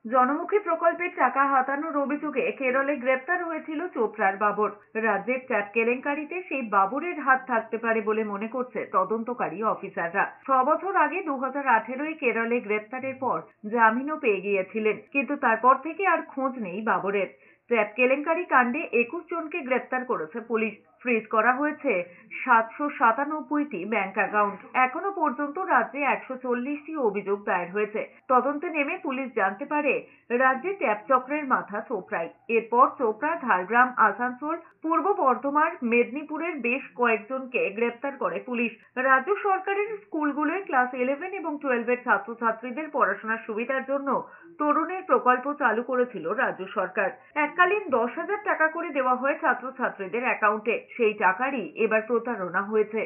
জনমুখী প্রকল্পের টাকা হাতানোর অভিযোগে কেরলে গ্রেপ্তার হয়েছিল চোপড়ার বাবর। রাজ্যের ট্যাপ কেলেঙ্কারিতে সেই বাবরের হাত থাকতে পারে বলে মনে করছে তদন্তকারী অফিসাররা। 6 বছর আগে 2018-য় কেরলে গ্রেপ্তারের পর জামিনও পেয়ে গিয়েছিলেন, কিন্তু তারপর থেকে আর খোঁজ নেই বাবরের। ট্যাপ কেলেঙ্কারি কাণ্ডে 21 জনকে গ্রেপ্তার করেছে পুলিশ। ফ্রিজ করা হয়েছে 797টি ব্যাংক অ্যাকাউন্ট। এখনো পর্যন্ত রাজ্যে 140টি অভিযোগ দায়ের হয়েছে। তদন্তে নেমে পুলিশ জানতে পারে রাজ্যে ট্যাপ চক্রের মাথা চোপড়াই। এরপর চোপড়া, ঝাড়গ্রাম, আসানসোল, পূর্ব বর্ধমান, মেদিনীপুরের বেশ কয়েকজনকে গ্রেপ্তার করে পুলিশ। রাজ্য সরকারের স্কুলগুলোয় ক্লাস 11 এবং 12-এর ছাত্রছাত্রীদের পড়াশোনার সুবিধার জন্য তরুণের প্রকল্প চালু করেছিল রাজ্য সরকার। এককালীন 10,000 টাকা করে দেওয়া হয় ছাত্রছাত্রীদের অ্যাকাউন্টে। সেই টাকারই এবার প্রতারণা হয়েছে।